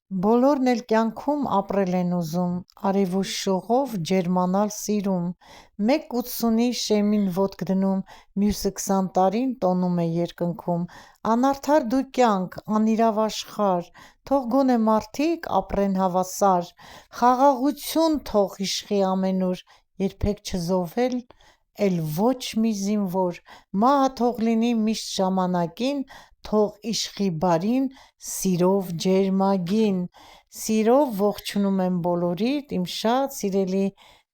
Բոլորն էլ կյանքում ապրել են ուզում, արև ու շողով ջերմանալ սիրում, մեկ 80-ի շեմին ոտք դնում, մյուսը 20 տարին տոնում է երկնքում, անարդար դու կյանք, անիրավ աշխարհ, թող գոնե մարդիկ ապրեն հավասար, խաղաղություն թող իշխի ամենուր, երբեք չզոհվել էլ ոչ մի զինվոր, մահը թող լինի միշտ ժամանակին, թող իշխի բարին, սիրով ջերմագին, սիրով ողջունում եմ բոլորիդ, իմ շատ սիրելի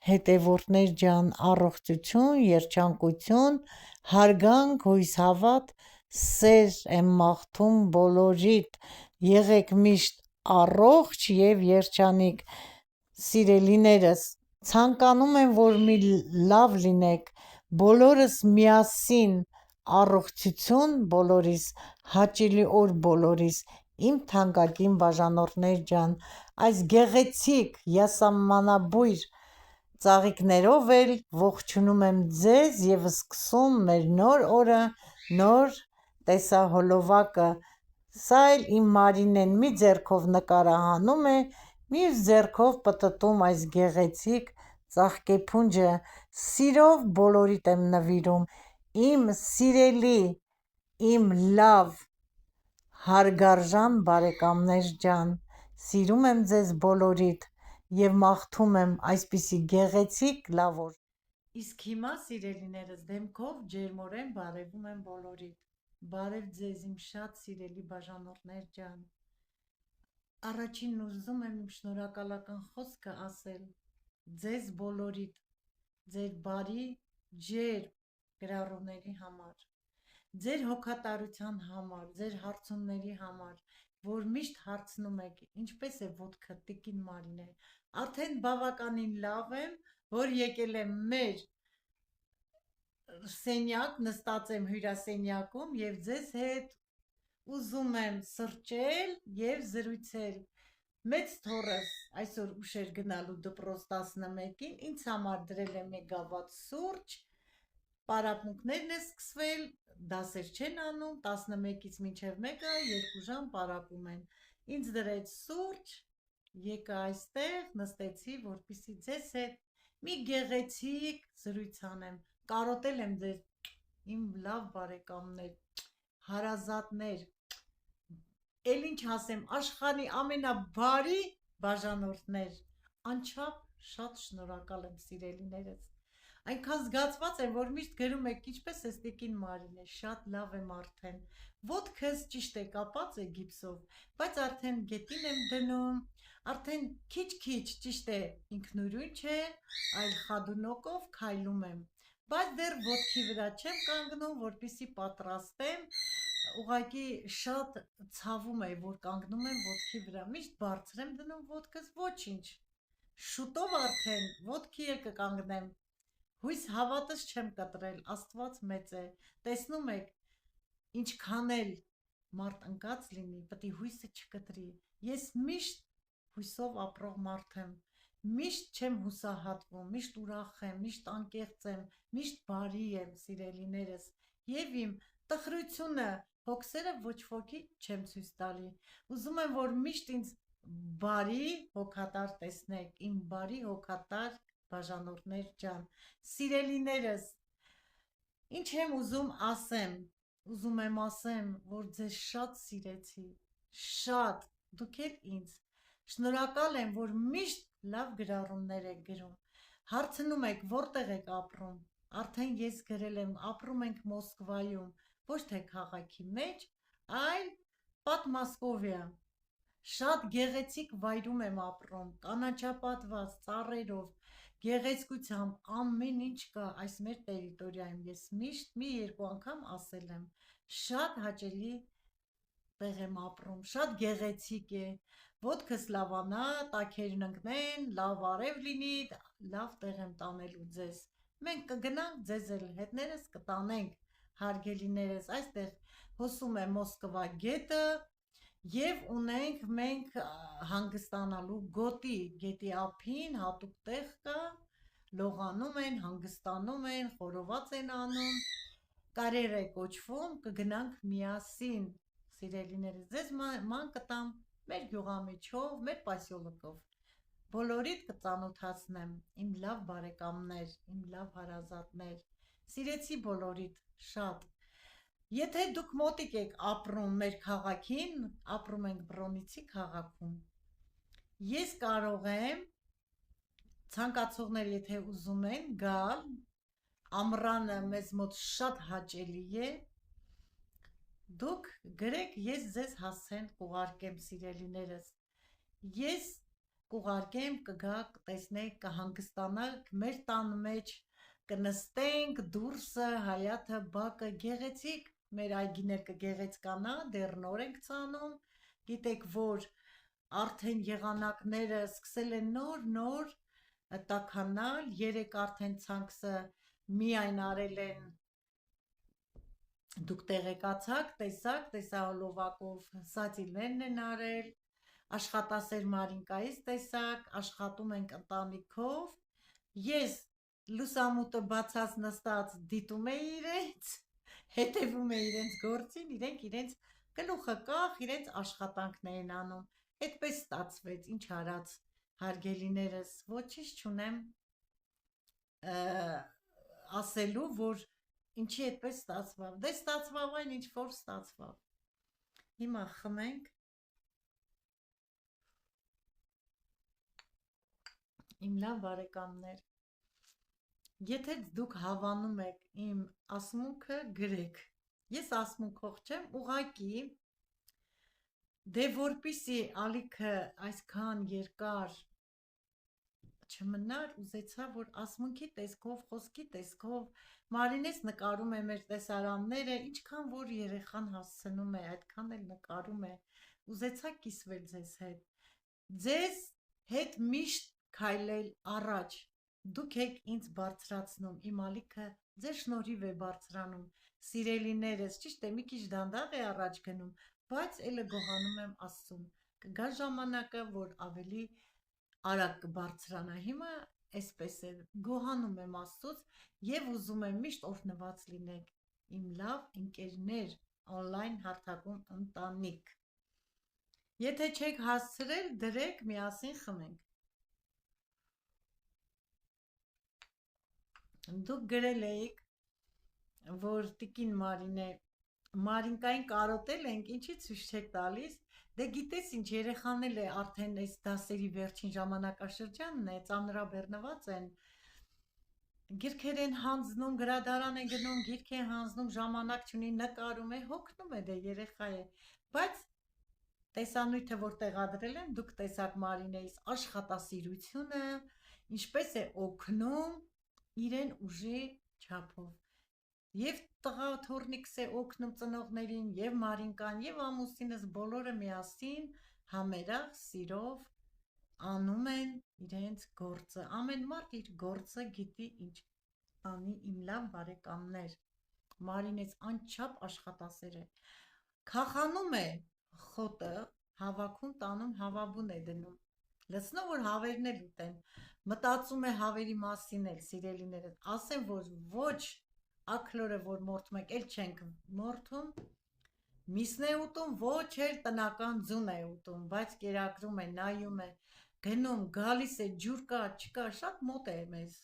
հետևորդներ ջան, առողջություն, երջանկություն, հարգանք, հույս հավատ, սեր եմ մաղթում բոլորիդ, եղեք միշտ առողջ և երջանիկ, սիրելիներս, ցանկանում եմ, որ մի լավ լինեք, բոլորս միասին, առողջություն բոլորիս, հաճելի օր բոլորիս, իմ թանկագին բաժանորդներ ջան, այս գեղեցիկ յասամանաբույր ծաղիկներով էլ ողջունում եմ ձեզ և սկսում մեր նոր օրը, նոր տեսահոլովակը, սա էլ իմ Մարինեն մի ձեռքով նկարը հանում է, մյուս ձեռքով պտտում այս գեղեցիկ ծաղկեփունջը, սիրով բոլորիդ եմ նվիրում, իմ սիրելի, իմ լավ հարգարժան բարեկամներ ջան, սիրում եմ ձեզ բոլորիդ և մաղթում եմ այսպիսի գեղեցիկ լավ օր։ Իսկ հիմա սիրելիներս դեմքով ջերմորեն բարևում եմ բոլորիդ, բարև ձեզ իմ շատ սիրելի բաժանորդներ ջան, առաջինն ուզում եմ իմ շնորհակալական խոսքը ասել ձեզ բոլորիդ, ձեր բարի, ջերմ գրառումների համար, ձեր հոգատարության համար, ձեր հարցումների համար, որ միշտ հարցնում եք, ինչպես է ոտքը տիկին Մարինե, արդեն բավականին լավ եմ, որ եկել եմ մեր սենյակ, նստած եմ հյուրասենյակում և ձեզ հետ ուզում եմ սրճել և զրուցել, մեծ թոռս այսօր ուշ էր գնալու դպրոց 11-ին, ինձ համար դրել է մեկ գավաթ սուրճ, պարապմունքներն է սկսվել, դասեր չեն անում, 11-ից մինչև 1-ը 2 ժամ պարապում են, ինձ դրեց սուրճ, եկա այստեղ, նստեցի, որպեսզի ձեզ հետ մի գեղեցիկ զրույց անեմ, կարոտել եմ ձեզ, իմ լավ բարեկամներ, հարազատներ, էլ ինչ ասեմ, աշխարհի ամենաբարի բաժանորդներ, անչափ շատ շնորհակալ եմ սիրելիներս, այնքան զգացված եմ, որ միշտ գրում եք, ինչպես ես տիկին Մարինե, շատ լավ եմ արդեն, ոտքս ճիշտ է կապած է գիպսով, բայց արդեն գետին եմ դնում, արդեն քիչ-քիչ ճիշտ է ինքնուրույն չէ, այլ խադունոկով քայլում եմ, բայց դեռ ոտքի վրա չեմ կանգնում, որպեսզի պատրաստեմ, ուղղակի շատ ցավում է, որ կանգնում եմ ոտքի վրա, միշտ բարձր եմ դնում ոտքս, ոչինչ, շուտով արդեն ոտքի էլ կկանգնեմ, հույս հավատս չեմ կտրել, Աստված մեծ է, տեսնում եք, ինչքան էլ մարդ ընկած լինի, պետք է հույսը չկտրի, ես միշտ հույսով ապրող մարդ եմ, միշտ չեմ հուսահատվում, միշտ ուրախ եմ, միշտ անկեղծ եմ, միշտ բարի եմ, սիրելիներս, և իմ տխրությունը, հոգսերը ոչ ոքի չեմ ցույց տալի, ուզում եմ, որ միշտ ինձ բարի, հոգատար տեսնեք, իմ բարի, հոգատար բաժանորդներ ջան, սիրելիներս, ինչ եմ ուզում ասեմ, ուզում եմ ասեմ, որ ձեզ շատ սիրեցի, շատ, դուք էլ ինձ, շնորհակալ եմ, որ միշտ լավ գրառումներ եք գրում, հարցնում եք, որտեղ եք ապրում, արդեն ես գրել եմ, ապրում ենք Մոսկվայում, ոչ թե քաղաքի մեջ, այլ Պատմասկովիա, շատ գեղեցիկ վայրում եմ ապրում, կանաչապատված, ծառերով, գեղեցկությամբ, ամեն ինչ կա այս մեր տերիտորիայում, ես միշտ մի երկու անգամ ասել եմ, շատ հաճելի տեղ եմ ապրում, շատ գեղեցիկ է, ոտքս լավանա, տաքերն ընկնեն, լավ արև լինի, լավ տեղ եմ տանելու ձեզ, մենք կգնանք, ձեզ էլ հետներս կտանենք, հարգելիներս, այստեղ հոսում է Մոսկվա գետը, և ունենք մենք հանգստանալու գոտի, գետի ափին հատուկ տեղ կա, լողանում են, հանգստանում են, խորոված են անում, կարեր է կոչվում, կգնանք միասին, սիրելիներս, ձեզ ման կտամ մեր գյուղամիջով, մեր պասյոլիկով։ Բոլորիդ կծանոթացնեմ, իմ լավ բարեկամներ, իմ լավ հարազատներ, սիրեցի բոլորիդ շատ։ Եթե դուք մոտիկ եք ապրում մեր քաղաքին, ապրում ենք Բրոնիցի քաղաքում, ես կարող եմ ցանկացողներ, եթե ուզում են գալ, ամռանը մեզ մոտ շատ հաճելի է, դուք գրեք, ես ձեզ հասցեն կուղարկեմ, սիրելիներս, ես կուղարկեմ, կգաք, տեսնեք, կհանգստանաք, մեր տան մեջ կնստենք, դուրսը, հայաթը, բակը, գեղեցիկ, մեր այգիներ կգեղեցկանա, դեռ նոր ենք ծանում, գիտեք, որ արդեն եղանակները սկսել են նոր տաքանալ, երեք արդեն ցանքսը միայն արել են, դուք տեղեկացաք, տեսակ, տեսահոլովակով սատիլներն են արել, աշխատասեր Մարինկայից տեսակ, աշխատում ենք ընտանիքով, ես լուսամուտը բացած նստած դիտում էի իրենց, հետևում է իրենց գործին, իրենք իրենց գլուխը կախ, իրենց աշխատանքն էին անում, այդպես ստացվեց, ինչ արած, հարգելիներս, ոչինչ չունեմ ասելու, որ ինչի այդպես ստացվավ, դե ստացվավ այն, ինչ որ ստացվավ, հիմա խմենք, իմ լավ բարեկամներ, եթե դուք հավանում եք իմ ասմունքը, գրեք, ես ասմունքող չեմ, ուղղակի, դե որպիսի ալիքը այսքան երկար չմնար, ուզեցա, որ ասմունքի տեսքով, խոսքի տեսքով, Մարինես նկարում է մեր տեսարանները, ինչքան որ երեխան հասցնում է, այդքան էլ նկարում է, ուզեցա կիսվել ձեզ հետ, ձեզ հետ միշտ քայլել առաջ, դուք եք ինձ բարձրացնում, իմ ալիքը ձեր շնորհիվ է բարձրանում, սիրելիներս, ճիշտ է, մի քիչ դանդաղ է առաջ գնում, բայց էլը գոհանում եմ Աստծուն, կգա ժամանակը, որ ավելի արագ կբարձրանա, հիմա այսպես է, գոհանում եմ Աստծուց և ուզում եմ միշտ օրհնված լինեք, իմ լավ ընկերներ, օնլայն հարթակում ընտանիք, եթե չեք հասցրել, դրեք, միասին խմենք, դուք գրել էիք, որ տիկին Մարինե, Մարինկային կարոտել ենք, ինչի ցույց չեք տալիս, դե գիտես ինչ, երեխան էլ է արդեն այս դասերի վերջին ժամանակաշրջանն է, ծանրաբեռնված են, գրքեր են հանձնում, գրադարան են գնում, գիրք են հանձնում, ժամանակ չունի, նկարում է, հոգնում է, դե երեխա է, բայց տեսանյութը, որ տեղադրել եմ, դուք տեսաք Մարինեիս աշխատասիրությունը, ինչպես է օգնում իրեն ուժի չափով, և տղա թոռնիկս է օգնում ծնողներին, և Մարինկան, և ամուսինս բոլորը միասին համերախ սիրով անում են իրենց գործը, ամեն մարդ իր գործը գիտի ինչ անի, իմ լավ բարեկամներ, Մարինեც անչափ աշխատասեր է, քախանում է խոտը, հավաքում տանում, հավաբուն է դնում, լցնում, որ հավերն էլ ուտեն, մտածում է հավերի մասին էլ, սիրելիներս, ասեմ, որ ոչ աքլորը, որ մորթում եք, էլ չենք մորթում, միսն է ուտում, ոչ էլ տնական ձուն է ուտում, բայց կերակրում է, նայում է, գնում, գալիս է, ջուր կա, չկա, շատ մոտ է մեզ,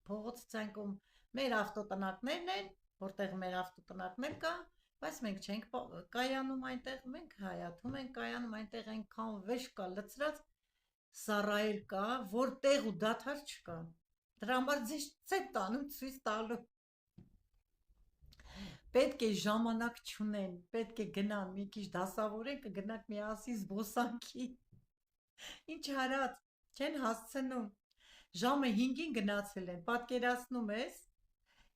փողոցի ցանկում մեր ավտոտնակներն են, որտեղ մեր ավտոտնակն էլ կա, բայց մենք չենք կայանում այնտեղ, մենք հայաթում ենք կայանում, այնտեղ այնքան վեշ կա, լցրած, սառայել կա, որ տեղ ու դադար չկա, դրա համար ձեզ չեմ տանում ցույց տալու, պետք է ժամանակ չունեն, պետք է գնան, մի քիչ դասավորեն, կգնանք միասին զբոսանքի, ինչ արած, չեն հասցնում, ժամը 5-ին գնացել են, պատկերացնում ես,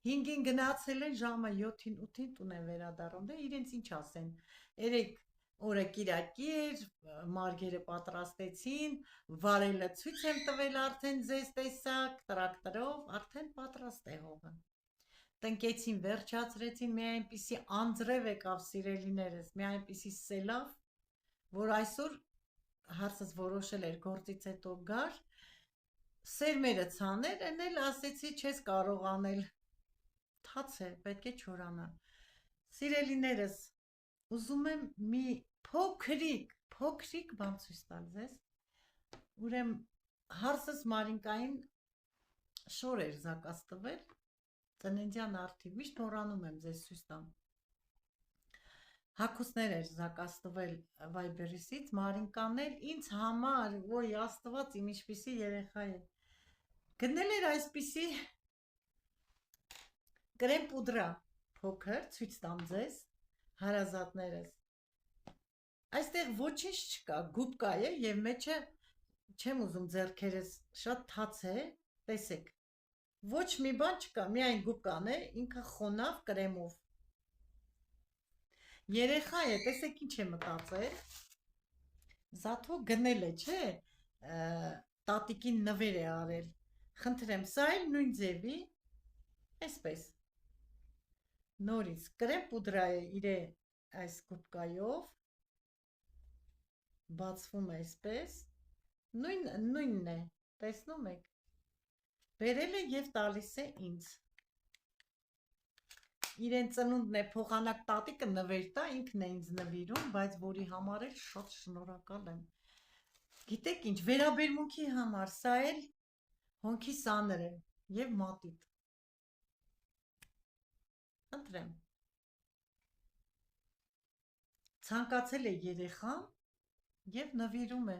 5-ին գնացել են, ժամը 7-ին 8-ին տուն են վերադառնում, դե իրենց ինչ ասեն, երեք օրը կիրակի էր, մարգերը պատրաստեցին, վարելը ցույց եմ տվել արդեն ձեզ տեսակ, տրակտորով, արդեն պատրաստ է հողը, տնկեցին, վերջացրեցին, մի այնպիսի անձրև եկավ սիրելիներս, մի այնպիսի սելավ, որ այսօր հարցս որոշել էր գործից հետո գար, սերմերը ցաներ, են էլ ասեցի չես կարող անել, թաց է, պետք է չորանա, սիրելիներս, ուզում եմ մի փոքրիկ փոքրիկ բան ցույց տալ ձեզ։ Ուրեմն հարսս Մարինկային շոր էր զակած տվել ծննդյան արդիվ, միշտ մոռանում եմ ձեզ ցույց տամ։ Հագուստներ էր զակած տվել Viber-ից, Մարինկան էլ ինձ համար, ոյ Աստված իմ ինչպիսի երեխա է։ Գնել էր այսպիսի կրեմ պուդրա փոքր, ցույց տամ ձեզ, հարազատներս։ Այստեղ ոչինչ չկա, գուբկա է եւ մեջը չեմ ուզում ձեռքերս շատ թաց է, տեսեք։ Ոչ մի բան չկա, միայն գուբկան է, ինքը խոնավ կրեմով։ Երեխա է, տեսեք ինչ է մտածել։ Զաթո գնել է, չէ՞, տատիկին նվեր է արել։ Խնդրեմ, սա էլ նույն ձևի, այսպես։ Նորից կրեմ պուդրա է իր այս գուբկայով, բացվում է այսպես, նույնն է, տեսնում եք, բերել է և տալիս է ինձ, իրեն ծնունդն է փոխանակ տատիկը նվեր տա, ինքն է ինձ նվիրում, բայց որի համար էլ շատ շնորհակալ եմ, գիտեք ինչ, վերաբերմունքի համար, սա էլ հոնքի սաներ է և մատիտ, ընտրեմ, ցանկացել է երեխան և նվիրում է,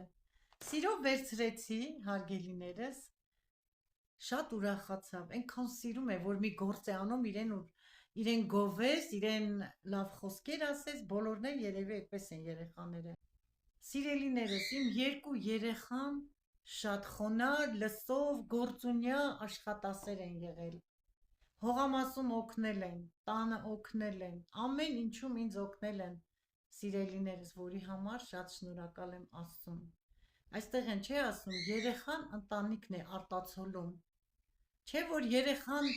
սիրով վերցրեցի, հարգելիներս, շատ ուրախացավ, այնքան սիրում է, որ մի գործ է անում իրեն գովես, իրեն լավ խոսքեր ասես, բոլորն էլ երևի այդպես են երեխաները, սիրելիներս, իմ երկու երեխան շատ խոնար, լսով, գործունյա աշխատասեր են եղել, հողամասում օգնել են, տանը օգնել են, ամեն ինչում ինձ օգնել են, սիրելիներս, որի համար շատ շնորհակալ եմ Աստծուն, այստեղ են չէ ասում, երեխան ընտանիքն է արտացոլում, չէ որ երեխան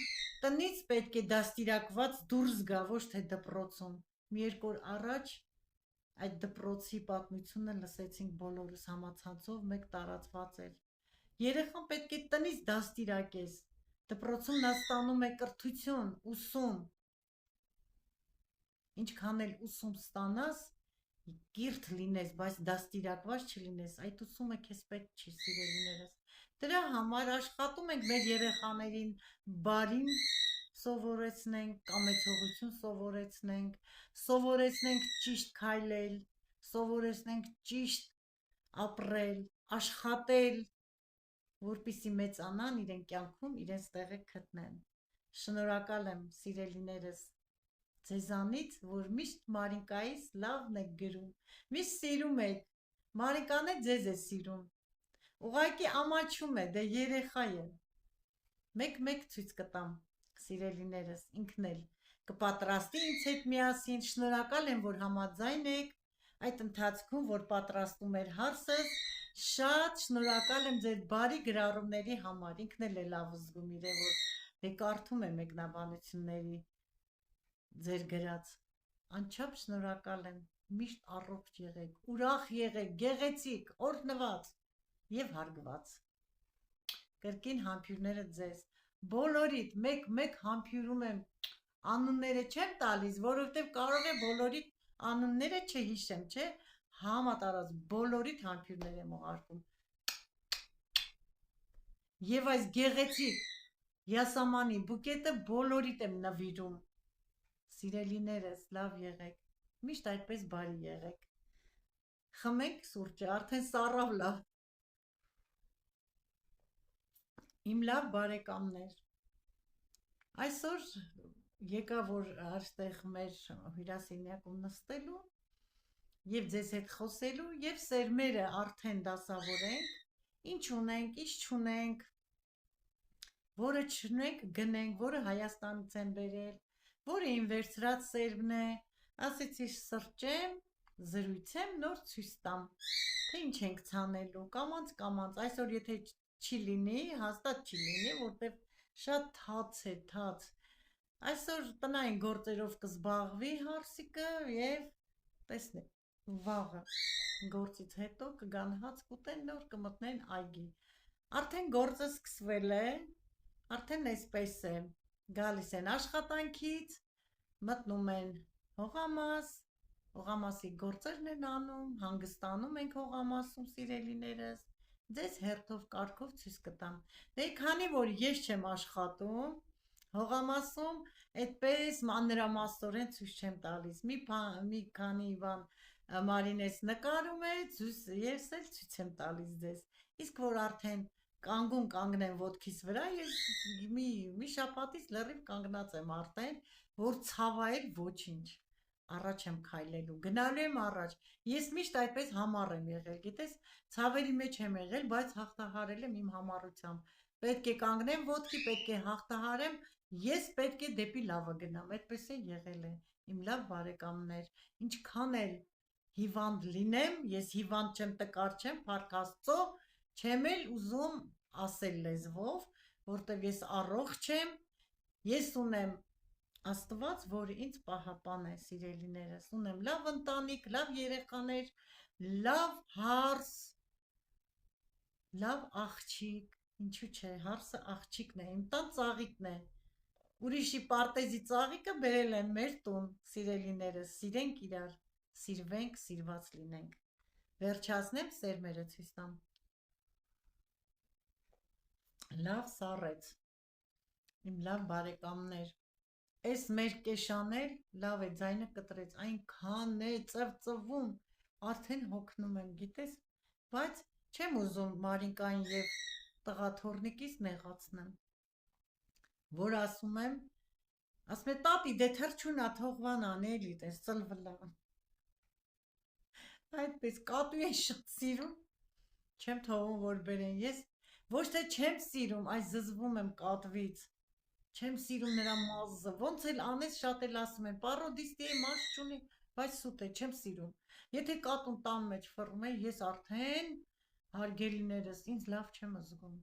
տնից պետք է դաստիարակված դուրս գա, ոչ թե դպրոցում, մի երկու օր առաջ այդ դպրոցի պատմությունը լսեցինք բոլորս համացանցով, մեկ տարածված էր, երեխան պետք է տնից դաստիարակես, դպրոցում նա ստանում է կրթություն, ուսում, ինչքան էլ ուսում ստանաս, կիրթ լինես, բայց դաստիարակված չլինես, այդ ուսումը քեզ պետք չի, սիրելիներս, դրա համար աշխատում ենք մեր երեխաներին բարին սովորեցնենք, կամեցողություն սովորեցնենք ճիշտ քայլել, սովորեցնենք ճիշտ ապրել, աշխատել, որպեսզի մեծանան իրեն կյանքում իրենց տեղը գտնեն, շնորհակալ եմ սիրելիներս, ձեզանից, որ միշտ Մարինկայից լավն եք գրում, միշտ սիրում եք, Մարինկան է ձեզ է սիրում, ուղղակի ամաչում է, դե երեխա է, մեկ ցույց կտամ, սիրելիներս, ինքն էլ կպատրաստի ինձ հետ միասին, շնորհակալ եմ, որ համաձայն եք, այդ ընթացքում, որ պատրաստում էր հարսս, շատ շնորհակալ եմ ձեր բարի գրառումների համար, ինքն էլ է լավ զգում իրեն, որ դե կարդում է մեկնաբանությունների ձեր գրած, անչափ շնորհակալ եմ, միշտ առողջ եղեք, ուրախ եղեք, գեղեցիկ, օրհնված և հարգված, կրկին համբույրները ձեզ, բոլորիդ մեկ համբույրում եմ, անունները չեմ տալիս, որովհետև կարող է բոլորիդ անունները չհիշեմ, չէ, համատարած բոլորիդ համբույրներ եմ ուղարկում, և այս գեղեցիկ յասամանի բուկետը բոլորիդ եմ նվիրում, սիրելիներս, լավ եղեք, միշտ այդպես բարի եղեք, խմենք սուրճը, արդեն սառավ լավ, իմ լավ բարեկամներ, այսօր եկա, որ այստեղ մեր հյուրասենյակում նստելու և ձեզ հետ խոսելու և սերմերը արդեն դասավորենք, ինչ ունենք, ինչ չունենք, որը չունենք գնենք, որը Հայաստանից են բերել, որը իմ վերցրած սերմն է, ասեցի սրճեմ, զրույցեմ, նոր ցույց տամ, թե ինչ ենք ցանելու, կամանց, այսօր եթե չի լինի, հաստատ չի լինի, որտև շատ թաց է, թաց, այսօր տնային գործերով կզբաղվի հարսիկը և տեսնեք, վաղը գործից հետո կգան հաց կուտեն, նոր կմտնեն այգի, արդեն գործը սկսվել է, արդեն այսպես է, գալիս են աշխատանքից, մտնում են հողամաս, հողամասի գործերն են անում, հանգստանում ենք հողամասում սիրելիներս, ձեզ հերթով կարգով ցույց կտամ, դե քանի որ ես չեմ աշխատում, հողամասում այդպես մանրամասնորեն ցույց չեմ տալիս, մի քանի բան Մարինես նկարում է, ես էլ ցույց եմ տալիս ձեզ, իսկ որ արդեն կանգուն կանգնեմ ոտքիս վրա, ես մի շաբաթից լրիվ կանգնած եմ արդեն, որ ցավայել ոչինչ, առաջ եմ քայլելու, գնալու եմ առաջ, ես միշտ այդպես համառ եմ եղել, գիտես, ցավերի մեջ եմ եղել, բայց հաղթահարել եմ իմ համառությամբ, պետք է կանգնեմ ոտքի, պետք է հաղթահարեմ, ես պետք է դեպի լավը գնամ, այդպես է եղել է, իմ լավ բարեկամներ, ինչքան էլ հիվանդ լինեմ, ես հիվանդ չեմ, տկար չեմ, փառք Աստծո, չեմ էլ ուզում ասել լեզվով, որտեվ ես առողջ եմ, ես ունեմ Աստված, որ ինձ պահապան է, սիրելիներս, ունեմ լավ ընտանիք, լավ երեխաներ, լավ հարս, լավ աղջիկ, ինչու՞ չէ, հարսը աղջիկն է, իմ տան ծաղիկն է, ուրիշի պարտեզի ծաղիկը բերել եմ մեր տուն, սիրելիներս, սիրենք իրար, սիրվենք, սիրված լինենք, վերջացնեմ սերմերը ցույց տամ, լավ սառեց, իմ լավ բարեկամներ, այս մեր կեշանել, լավ է, ձայնը կտրեց, այնքան է ծվծվում, արդեն հոգնում եմ, գիտես, բայց չեմ ուզում Մարինկային և տղաթոռնիկիս նեղացնեմ, որ ասում եմ, տատի, դե թռչունա թողվան անելի, տես ծլվլա, այդպես կատու են շատ սիրում, չեմ թողում, որ բերեն, ես ոչ թե չեմ սիրում, այս զզվում եմ կատվից, չեմ սիրում նրա մազը, ոնց էլ անես շատ էլ ասում են, պարոդիստի է մազ չունի, բայց սուտ է, չեմ սիրում, եթե կատուն տան մեջ ֆռում է, ես արդեն հարգելիներս, ինձ լավ չեմ զգում,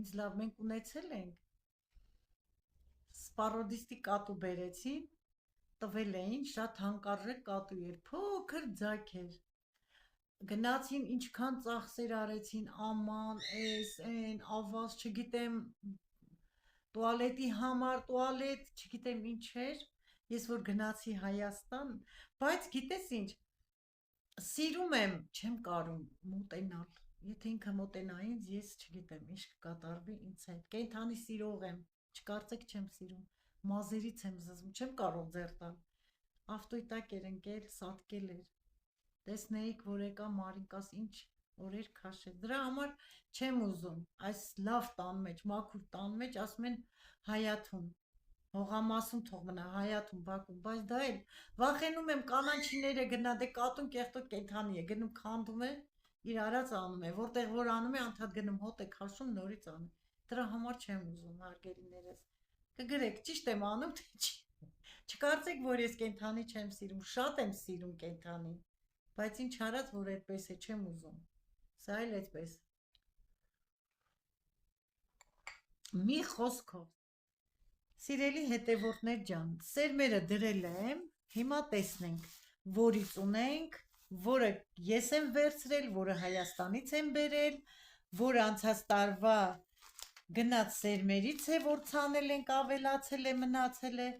ինձ լավ, մենք ունեցել ենք, պարոդիստի կատու բերեցին, տվել էին, շատ հանկարժեք կատու էր, փոքր ձագ էր, գնացին ինչքան ծախսեր արեցին, աման, են, ավազ, չգիտեմ, տուալետի համար, տուալետ, չգիտեմ ինչ էր, ես որ գնացի Հայաստան, բայց գիտես ինչ, սիրում եմ, չեմ կարում մոտենալ, եթե ինքը մոտենա ինձ, ես չգիտեմ, ինչ կկատարվի ինձ հետ, կենդանի սիրող եմ, չկարծեք չեմ սիրում, մազերից եմ զզվում, չեմ կարող ձեռ տալ, ավտոյտակ էր ընկել, սատկել էր, տեսնեիք, որ եկա Մարինկաս ինչ օրեր քաշեց, դրա համար չեմ ուզում, այս լավ տան մեջ, մաքուր տան մեջ, ասում են Հայաթուն, հողամասում թող մնա, Հայաթուն, Բաքում, բայց դա էլ վախենում եմ կանանչիները գնա, դե կատուն կեղտոտ կենդանի է, գնում քանդում է, իր արած անում է, որտեղ որ անում է, անդադ գնում հոտ է քաշում, նորից անում, դրա համար չեմ ուզում, հարգելիներս, կգրեք, ճիշտ եմ անում, թե չի, չկարծեք, որ ես կենդանի չեմ սիրում, շատ եմ սիրում կենդանի, բայց ինչ արած, որ այդպես է, չեմ ուզում, սա էլ այդպես, մի խոսքով, սիրելի հետևորդներ ջան, սերմերը դրել եմ, հիմա տեսնենք, որից ունենք, որը ես եմ վերցրել, որը Հայաստանից եմ բերել, որը անցած տարվա գնաց սերմերից է, որ ցանել ենք, ավելացել է, մնացել է,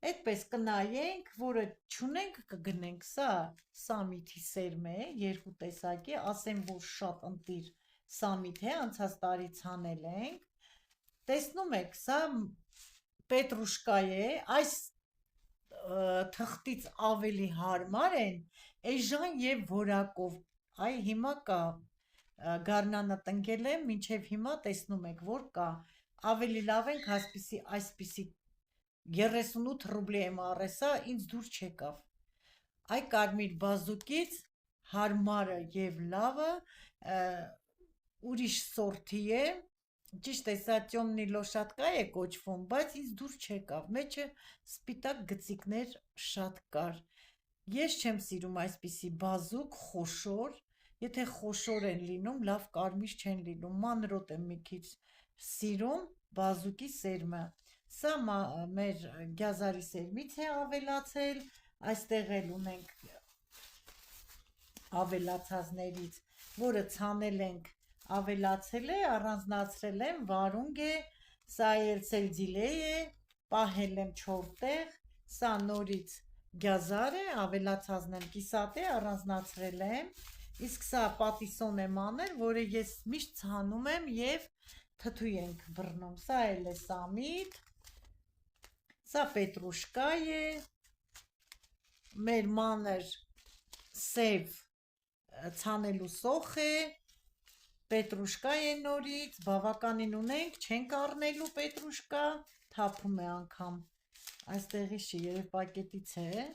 այդպես կնայենք, որը չունենք կգնենք, սա սամիթի սերմ է, երկու տեսակի, ասեմ, որ շատ ընտիր սամիթ է, անցած տարի ցանել ենք, տեսնում եք, սա պետրուշկա է, այս թղթից ավելի հարմար են, էժան և որակով, այ հիմա կա, գարնանը տնկել եմ, մինչև հիմա տեսնում եք, որ կա, ավելի լավ ենք այսպիսի 38 ռուբլի եմ առել, սա ինձ դուր չեկավ, այ կարմիր բազուկից հարմարը և լավը, ուրիշ սորթի է, ճիշտ է, սա տյոմնի լոշատկա է կոչվում, բայց ինձ դուր չեկավ, մեջը սպիտակ գծիկներ շատ կար, ես չեմ սիրում այսպիսի բազուկ, խոշոր, եթե խոշոր են լինում, լավ կարմիր չեն լինում, մանրոտ եմ մի քիչ սիրում բազուկի սերմը, սա մեր գյազարի սերմից է ավելացել, այստեղ էլ ունենք ավելացածներից, որը ցանել ենք, ավելացել է, առանձնացրել եմ, վարունգ է, սա էլ սելձիլե է, պահել եմ 4 տեղ, սա նորից գազար է, ավելացածն եմ կիսատ է, առանձնացրել եմ, իսկ սա պատիսոն եմ անել, որը ես միշտ ցանում եմ և թթու ենք բռնում, սա էլ է սամիտ, սա պետրուշկա է, մեր մանր սև ցանելու սոխ է, պետրուշկա է նորից, բավականին ունենք, չենք առնելու պետրուշկա, թափում է անգամ, այստեղից չի, երև պակետից է,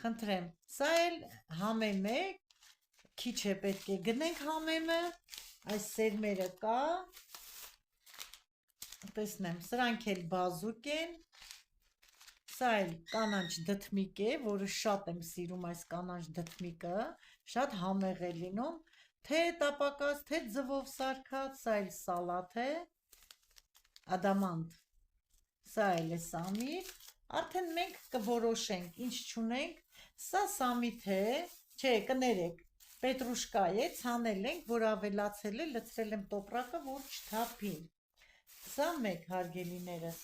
խնդրեմ, սա էլ համեմ է, քիչ է պետք է գնենք համեմը, այս սերմերը կա, տեսնեմ, սրանք էլ բազուկ են, սա էլ կանանչ դդմիկ է, որը շատ եմ սիրում այս կանանչ դդմիկը, շատ համեղ է լինում, թե տապակած, թե ձվով սարքած, սա էլ սալատ է, ադամանդ, սա էլ է սամիտ, արդեն մենք կորոշենք, ինչ չունենք, սա սամիտ է, չէ, կներեք, պետրուշկա է, ցանել ենք, որ ավելացել է, լցրել եմ տոպրակը, որ չթափի, սա մեկ հարգելիներս,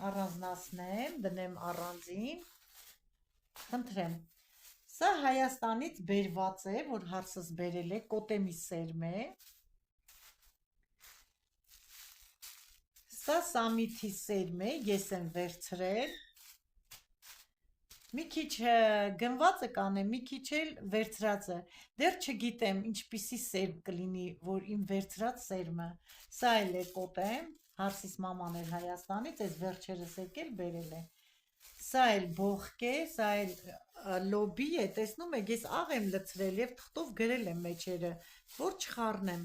առանձնացնեմ, դնեմ առանձին, խնդրեմ, սա Հայաստանից բերված է, որ հարցս բերել է, կոտեմի սերմ է, սա սամիթի սերմ է, ես եմ վերցրել, մի քիչ գնվածը կանեմ, մի քիչ էլ վերցրածը, դեռ չգիտեմ ինչպիսի սերմ կլինի, որ իմ վերցրած սերմը, սա էլ է կոտեմ, հարսիս մաման էր Հայաստանից, այս վերջերս եկել բերել է, սա էլ բողկ է, սա էլ լոբի է, տեսնում եք, ես աղ եմ լցրել և թղթով գրել եմ մեջերը, որ չխառնեմ,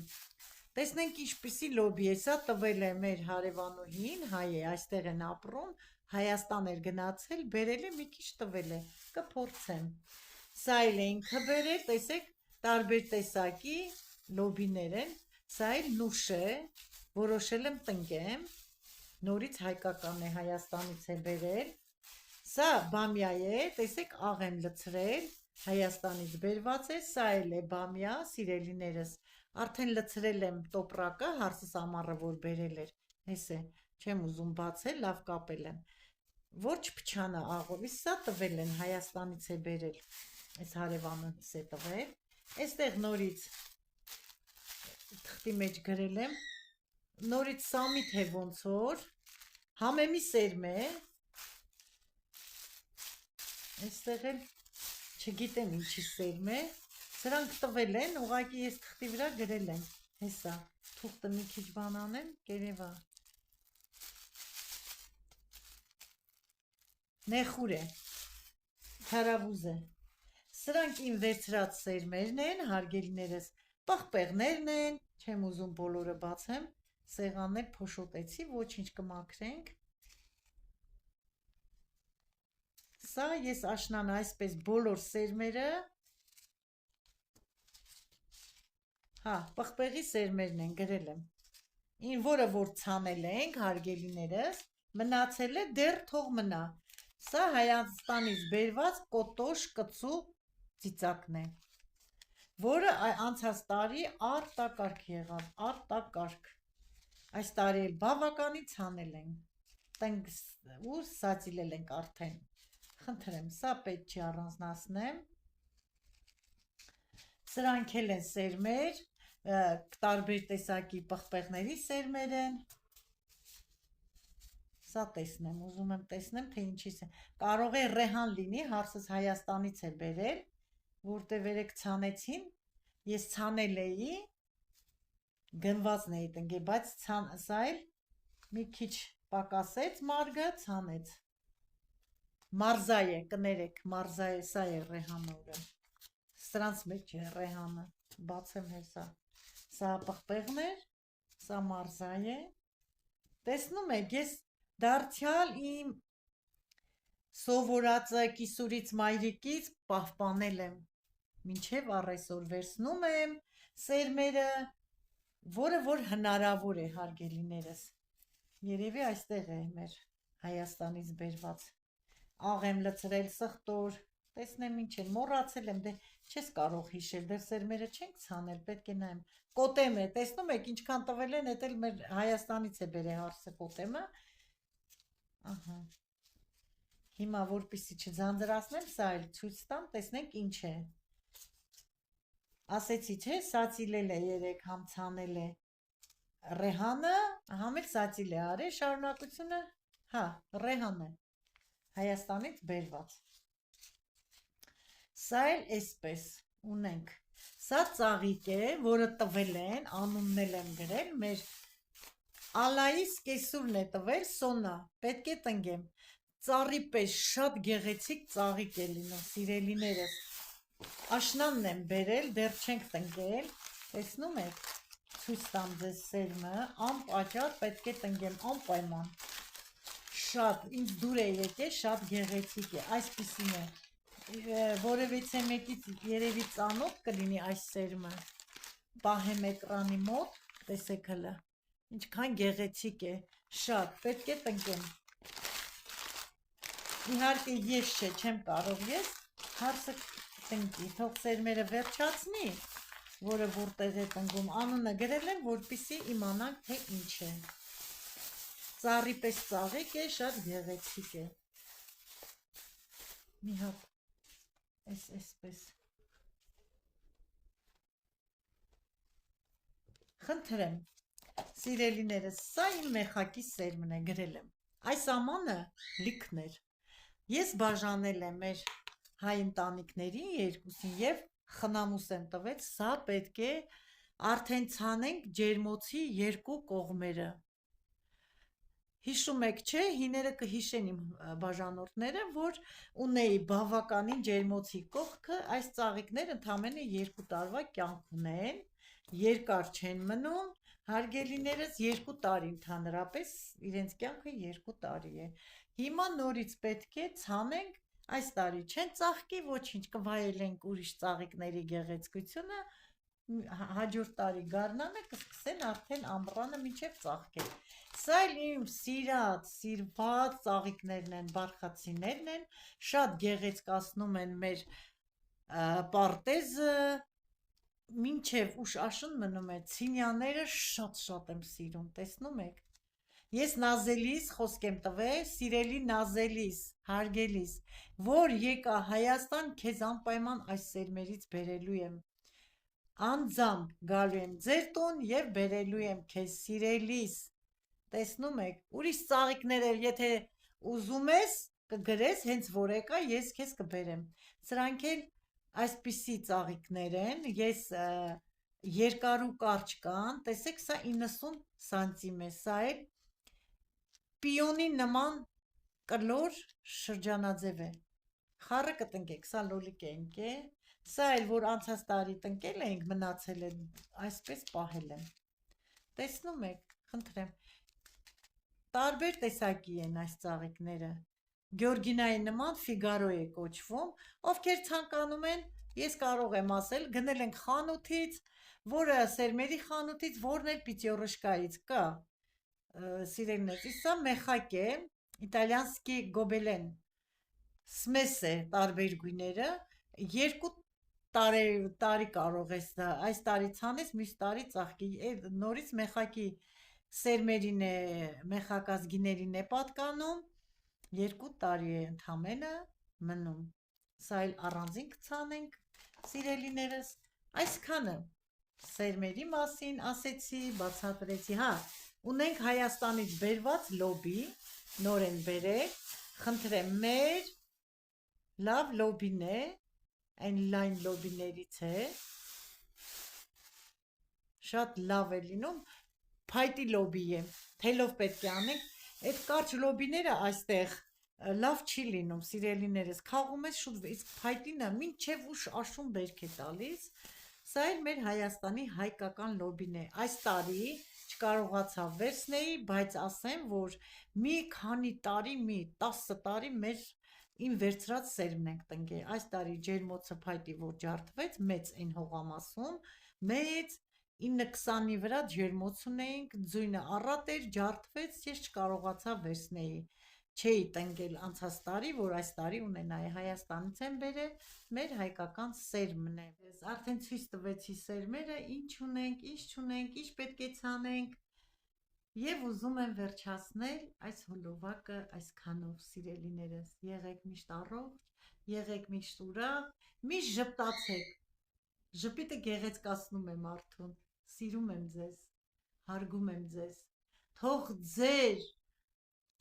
տեսնենք ինչպիսի լոբի է, սա տվել է մեր հարևանուհին, հայ է, այստեղ են ապրում, Հայաստան էր գնացել, բերել է, մի քիչ տվել է, կփորձեմ, սա էլ է ինքը բերել, տեսեք, տարբեր տեսակի լոբիներ են, սա էլ նուշ է, որոշել եմ տնկեմ, նորից հայկական է, Հայաստանից է բերել, սա բամյա է, տեսեք աղ եմ լցրել, Հայաստանից բերված է, սա էլ է բամյա, սիրելիներս, արդեն լցրել եմ տոպրակը, հարսս ամառը որ բերել էր, հես է, չեմ ուզում բացել, լավ կապել եմ, որ չփչանա աղով, իսկ սա տվել են, Հայաստանից է բերել, այս հարևանս է տվել, այստեղ նորից թղթի մեջ գրել եմ, նորից սամիթ է ոնց որ, համեմի սերմ է, այստեղ էլ չգիտեմ ինչի սերմ է, սրանք տվել են, ուղղակի ես թղթի վրա գրել եմ, հեսա, թուղթը մի քիչ բան անեմ, կերևա, նեխուր է, թարավուզ է, սրանք իմ վերցրած սերմերն են, հարգելիներս, պղպեղներն են, չեմ ուզում բոլորը բացեմ, սեղաններ փոշոտեցի, ոչինչ կմաքրենք, սա ես աշնանը այսպես բոլոր սերմերը, հա, պղպեղի սերմերն են գրել եմ, որը որ ցանել ենք, հարգելիներս, մնացել է, դեռ թող մնա, սա Հայաստանից բերված կոտոշ կծու ծիծակն է, որը անցած տարի արտակարգ եղավ, արտակարգ, այս տարի էլ բավականի ցանել ենք, ու սացիլել ենք արդեն, խնդրեմ, սա պետք չի առանձնացնեմ, սրանք էլ են սերմեր, տարբեր տեսակի պղպեղների սերմեր են, սա տեսնեմ, ուզում եմ տեսնեմ, թե ինչիս է, կարող է ռեհան լինի, հարսս Հայաստանից է բերել, որտեղ վերեք ցանեցին, ես ցանել էի, գնվածն էի տնկել, բայց սա էլ մի քիչ պակասեց մարգը, ցանեց, մարզայ է, կներեք, մարզայ է, սա է ռեհանորը, սրանց մեջ է ռեհանը, բացեմ հեսա, սա պղպեղն էր, սա մարզայ է, տեսնում եք, ես դարձյալ իմ սովորածը կիսուրից մայրիկից պահպանել եմ, մինչև առայսօր վերցնում եմ սերմերը, որը որ հնարավոր է հարգելիներս, երևի այստեղ է մեր Հայաստանից բերված, աղ եմ լցրել սխտոր, տեսնեմ ինչ է, մոռացել եմ, դե չես կարող հիշել, դեռ սերմերը չենք ցանել, պետք է նայեմ, կոտեմ է, տեսնում եք ինչքան տվել են, էդ էլ մեր Հայաստանից է բերել հարսը կոտեմը, ահա, Հիմա որպեսզի չձանձրացնեմ, սա էլ ցույց տամ, տեսնենք ինչ է։ Ասեցի չէ, սացիլել է երեք համ ցանել է Ռեհանը, համ էլ սացիլ է արել, շարունակությունը, հա, Ռեհան է, Հայաստանից բերված։ Սա էլ էսպես ունենք։ Սա ծաղիկ է, որը տվել են, անունն էլ եմ գրել, մեր Ալայիս կեսուրն է տվել, Սոնա, պետք է տնկեմ։ Ծառի պես շատ գեղեցիկ ծաղիկ է լինում, սիրելիներս։ Աշնանն եմ բերել, դեռ չենք տնկել, տեսնում եք, ցույց տամ ձեզ սերմը, անպատճառ պետք է տնկեմ, անպայման։ Շատ, ինձ դուր է եկել, շատ գեղեցիկ է, այսպիսին է։ Որևիցե մեկից երևի ծանոթ կլինի այս սերմը, պահեմ էկրանի մոտ, տեսեք հլը, ինչքան գեղեցիկ է, շատ, պետք է տնկեմ։ Իհարկե ես չէ, չեմ կարող ես, հարսը տնկի, թող սերմերը վերջացնի, որը որտեղ է տնկում, անունը գրել եմ, որպեսզի իմանանք, թե ինչ է։ Ծառի պես ծաղիկ է, շատ գեղեցիկ է։ Մի հատ այսպես։ Խնդրեմ, սիրելիներս, սա իմ մեխակի սերմն է, գրել եմ։ Այս ամանը լիքներ։ Ես բաժանել եմ մեր հայ ընտանիքներին երկուսին և խնամուս եմ տվել, սա պետք է արդեն ցանենք ջերմոցի երկու կողմերը։ Հիշում եք, չէ, հիները կհիշեն իմ բաժանորդները, որ ունեի բավականին ջերմոցի կողքը, այս ծաղիկներ ընդամենը 2 տարվա կյանք ունեն, երկար չեն մնում, հարգելիներս 2 տարի ընդհանրապես իրենց կյանքը 2 տարի է։ Հիմա նորից պետք է ցանենք, այս տարի չեն ծաղկի, ոչինչ, կվայելենք ուրիշ ծաղիկների գեղեցկությունը, հաջորդ տարի գարնանը կսկսեն արդեն ամռանը մինչև ծաղկել։ Սա էլ իմ սիրված ծաղիկներն են, բարխացիներն են, շատ գեղեցկացնում են մեր պարտեզը, մինչև ուշ աշուն մնում է, ցինյաները շատ եմ սիրում, տեսնում եք։ Ես նազելիս խոսք եմ տվել, սիրելի նազելիս, հարգելիս, որ եկա Հայաստան, քեզ անպայման այս սերմերից բերելու եմ։ Անձամբ գալու եմ ձեր տուն և բերելու եմ քեզ սիրելիս, տեսնում եք, ուրիշ ծաղիկներ էլ եթե ուզում ես, կգրես, հենց որ եկա, ես քեզ կբերեմ։ Սրանք էլ այսպիսի ծաղիկներ են, ես երկար ու կարճ կան, տեսեք, սա 90 սանտիմ է, սա էլ պիոնի նման կլոր շրջանաձև է։ Խառը կտնկեք, սա լոլիկ ենք է, սա էլ որ անցած տարի տնկել էինք, մնացել է, այսպես պահել եմ։ Տեսնում եք, խնդրեմ, տարբեր տեսակի են այս ծաղիկները, Գյորգինայի նման Ֆիգարո է կոչվում, ովքեր ցանկանում են, ես կարող եմ ասել, գնել ենք խանութից, որը սերմերի խանութից, որն էլ Պիցյորոշկայից կա, սիրելիներս, սա մեխակ է, իտալյանսկի գոբելեն, սմես է տարբեր գույները, 2 տարի կարող ես այս տարի ցանես, մյուս տարի ծաղկի, նորից մեխակի սերմերին է, մեխակազգիներին է պատկանում, 2 տարի է ընդամենը մնում, սա էլ առանձին կցանենք, սիրելիներս, այսքանը սերմերի մասին ասեցի, բացատրեցի, հա, ունենք Հայաստանից բերված լոբի, նոր են բերել, խնդրեմ, մեր լավ լոբին է, այն լայն լոբիներից է, շատ լավ է լինում, փայտի լոբի է, թելով պետք է անենք, այդ կարճ լոբիները այստեղ լավ չի լինում, սիրելիներս, քաղում ես շուտ, իսկ փայտինը մինչև ուշ աշուն բերք է տալիս, սա էլ մեր Հայաստանի հայկական լոբին է, այս տարի չկարողացա վերցնեի, բայց ասեմ, որ մի քանի տարի, մի 10 տարի մեր իմ վերցրած սերմն ենք տնկել, այս տարի ջերմոցը փայտի, որ ջարդվեց, մեծ այն հողամասում, մեծ 9-20-ի վրա ջերմոց ունեինք, ձույնը առատ էր, ջարդվեց, ես չկարողացա վերցնեի, չէի տնկել անցած տարի, որ այս տարի ունենայի, Հայաստանից եմ բերել, մեր հայկական սերմն է։ Արդեն ցույց տվեցի սերմերը, ինչ ունենք, ինչ չունենք, ինչ պետք է ցանենք, Եվ ուզում եմ վերջացնել այս հոլովակը այսքանով, սիրելիներս, եղեք միշտ առողջ, եղեք միշտ ուրախ, միշտ ժպտացեք, ժպիտը գեղեցկացնում է մարդուն, սիրում եմ ձեզ, հարգում եմ ձեզ, թող ձեր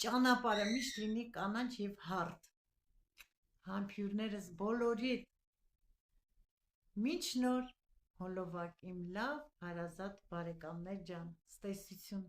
ճանապարհը միշտ լինի կանաչ և հարթ, համբույրներս բոլորիդ, մինչ նոր հոլովակ, իմ լավ հարազատ բարեկամներ ջան, ցտեսություն։